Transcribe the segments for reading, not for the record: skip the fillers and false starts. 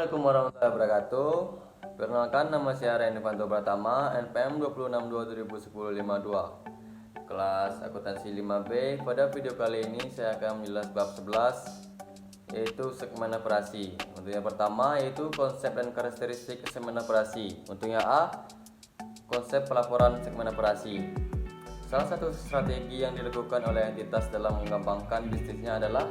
Assalamualaikum warahmatullahi wabarakatuh. Perkenalkan, nama saya Renifanto Pratama, NPM 26/2/2010-52, kelas akuntansi 5B. Pada video kali ini saya akan menjelaskan bab 11, yaitu segmen operasi. Untuk yang pertama yaitu konsep dan karakteristik segmen operasi. Untuk yang A, konsep pelaporan segmen operasi. Salah satu strategi yang dilakukan oleh entitas dalam mengembangkan bisnisnya adalah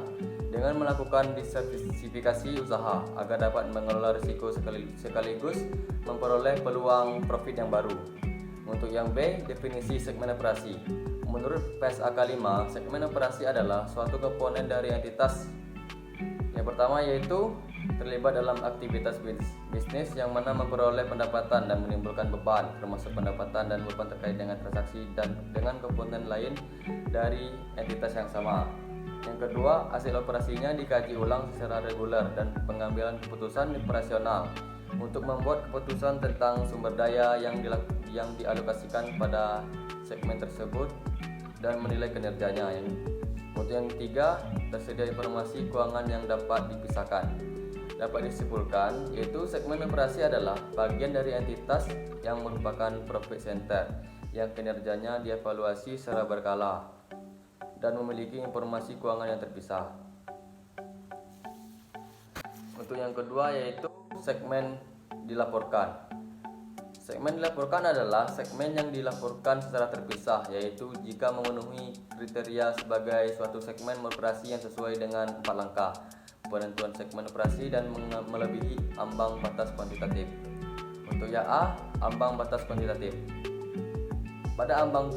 dengan melakukan diversifikasi usaha agar dapat mengelola risiko sekaligus memperoleh peluang profit yang baru. Untuk yang B, definisi segmen operasi. Menurut PSAK 5, segmen operasi adalah suatu komponen dari entitas. Yang pertama yaitu terlibat dalam aktivitas bisnis yang mana memperoleh pendapatan dan menimbulkan beban, termasuk pendapatan dan beban terkait dengan transaksi dan dengan komponen lain dari entitas yang sama. Yang kedua, hasil operasinya dikaji ulang secara reguler dan pengambilan keputusan operasional untuk membuat keputusan tentang sumber daya yang dialokasikan pada segmen tersebut dan menilai kinerjanya. Untuk yang ketiga, tersedia informasi keuangan yang dapat dipisahkan. Dapat disimpulkan, yaitu segmen operasi adalah bagian dari entitas yang merupakan profit center yang kinerjanya dievaluasi secara berkala dan memiliki informasi keuangan yang terpisah. Untuk yang kedua yaitu segmen dilaporkan. Segmen dilaporkan adalah segmen yang dilaporkan secara terpisah, yaitu jika memenuhi kriteria sebagai suatu segmen operasi yang sesuai dengan 4 langkah penentuan segmen operasi dan melebihi ambang batas kuantitatif. Untuk yang A, ambang batas kuantitatif. Pada ambang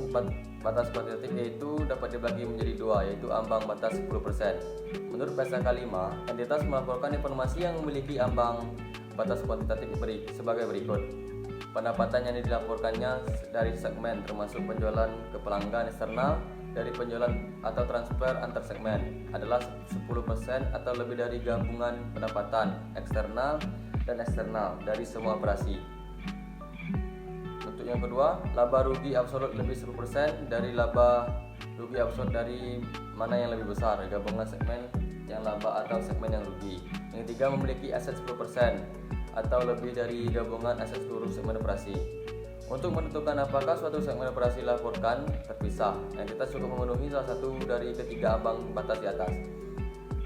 batas kuantitatif yaitu dapat dibagi menjadi dua, yaitu ambang batas 10%. Menurut PSAK 5, entitas melaporkan informasi yang memiliki ambang batas kuantitatif sebagai berikut. Pendapatan yang dilaporkannya dari segmen termasuk penjualan ke pelanggan eksternal dari penjualan atau transfer antar segmen adalah 10% atau lebih dari gabungan pendapatan eksternal dan eksternal dari semua operasi. Untuk yang kedua, laba rugi absolut lebih 10% dari laba rugi absolut dari mana yang lebih besar, gabungan segmen yang laba atau segmen yang rugi. Yang ketiga, memiliki aset 10% atau lebih dari gabungan aset seluruh segmen operasi. Untuk menentukan apakah suatu segmen operasi dilaporkan terpisah, entitas cukup memenuhi salah satu dari ketiga ambang batas di atas.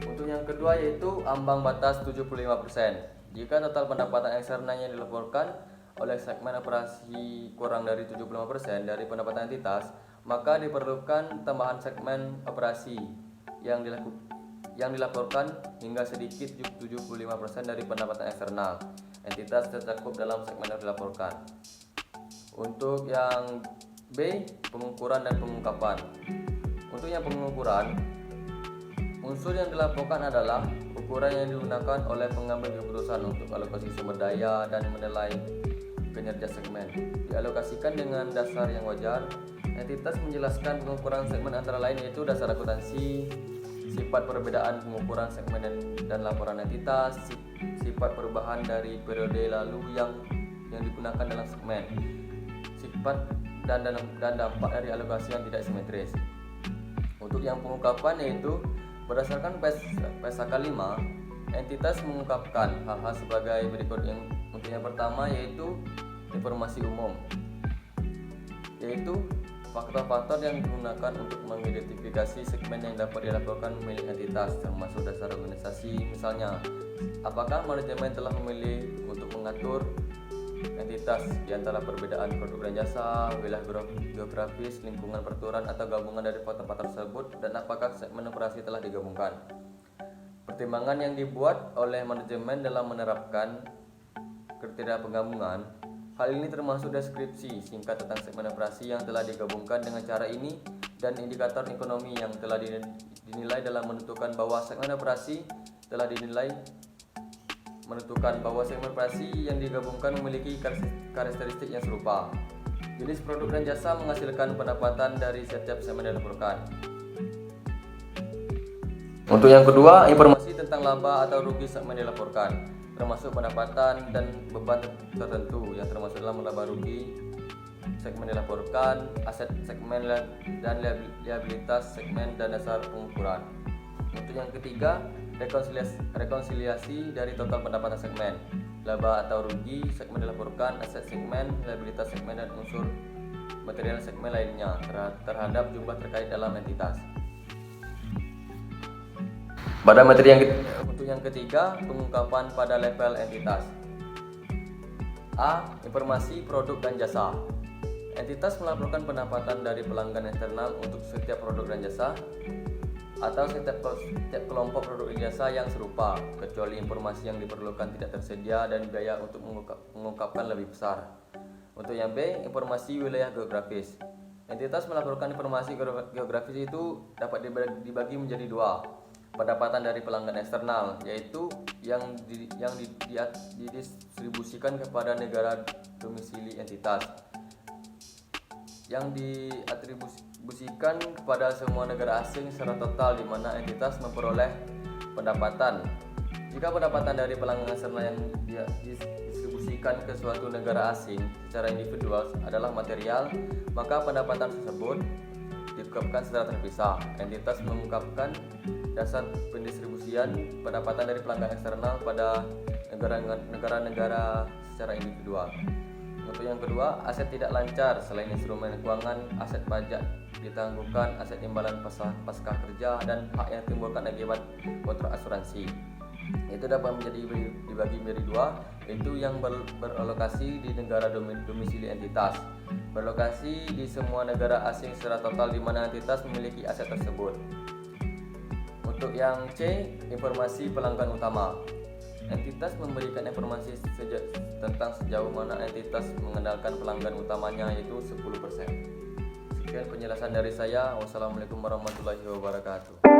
Untuk yang kedua yaitu ambang batas 75%. Jika total pendapatan eksternal yang dilaporkan oleh segmen operasi kurang dari 75% dari pendapatan entitas, maka diperlukan tambahan segmen operasi yang dilaporkan hingga sedikit 75% dari pendapatan eksternal entitas tercakup dalam segmen yang dilaporkan. Untuk yang B, pengukuran dan pengungkapan. Untuk yang pengukuran, unsur yang dilaporkan adalah ukuran yang digunakan oleh pengambil keputusan untuk alokasi sumber daya dan menilai kinerja segmen. Dialokasikan dengan dasar yang wajar. Entitas menjelaskan pengukuran segmen antara lain yaitu dasar akuntansi, sifat perbedaan pengukuran segmen dan laporan entitas, sifat perubahan dari periode lalu yang digunakan dalam segmen, sifat dan dampak dari alokasi yang tidak simetris. Untuk yang pengungkapan yaitu berdasarkan PSAK 5, entitas mengungkapkan hal-hal sebagai berikut. Untuk yang pertama yaitu informasi umum, yaitu faktor-faktor yang digunakan untuk mengidentifikasi segmen yang dapat dilaporkan milik entitas, termasuk dasar organisasi. Misalnya, apakah manajemen telah memilih untuk mengatur entitas di antara perbedaan produk dan jasa, wilayah geografis, lingkungan peraturan atau gabungan dari faktor-faktor tersebut, dan apakah segmen operasi telah digabungkan. Pertimbangan yang dibuat oleh manajemen dalam menerapkan kriteria penggabungan. Hal ini termasuk deskripsi singkat tentang segmen operasi yang telah digabungkan dengan cara ini dan indikator ekonomi yang telah dinilai dalam menentukan bahwa segmen operasi yang digabungkan memiliki karakteristik yang serupa. Jenis produk dan jasa menghasilkan pendapatan dari setiap segmen yang dilaporkan. Untuk yang kedua, informasi tentang laba atau rugi segmen dilaporkan, termasuk pendapatan dan beban tertentu yang termasuk dalam laba rugi segmen dilaporkan, aset segmen dan liabilitas segmen dan dasar pengukuran. Untuk yang ketiga, rekonsiliasi dari total pendapatan segmen, laba atau rugi segmen dilaporkan, aset segmen, liabilitas segmen, dan unsur material segmen lainnya terhadap jumlah terkait dalam entitas. Pada materi untuk yang ketiga, pengungkapan pada level entitas. A. Informasi produk dan jasa. Entitas melaporkan pendapatan dari pelanggan eksternal untuk setiap produk dan jasa atau setiap kelompok produk dan jasa yang serupa, kecuali informasi yang diperlukan tidak tersedia dan biaya untuk mengungkapkan lebih besar. Untuk yang B, informasi wilayah geografis. Entitas melaporkan informasi geografis itu dapat dibagi menjadi dua. Pendapatan dari pelanggan eksternal, yaitu yang didistribusikan kepada negara domisili entitas, yang diatribusikan kepada semua negara asing secara total, di mana entitas memperoleh pendapatan. Jika pendapatan dari pelanggan eksternal yang didistribusikan ke suatu negara asing secara individual adalah material, maka pendapatan tersebut diungkapkan secara terpisah. Entitas mengungkapkan dasar pendistribusian pendapatan dari pelanggan eksternal pada negara-negara secara individual. Untuk yang kedua, aset tidak lancar selain instrumen keuangan, aset pajak ditangguhkan, aset imbalan pasca kerja, dan hak yang timbulkan akibat kontrak asuransi. Itu dapat dibagi menjadi dua, yaitu yang beralokasi di negara domisili entitas, berlokasi di semua negara asing secara total di mana entitas memiliki aset tersebut. Untuk yang C, informasi pelanggan utama. Entitas memberikan informasi tentang sejauh mana entitas mengandalkan pelanggan utamanya, yaitu 10%. Sekian penjelasan dari saya. Wassalamualaikum warahmatullahi wabarakatuh.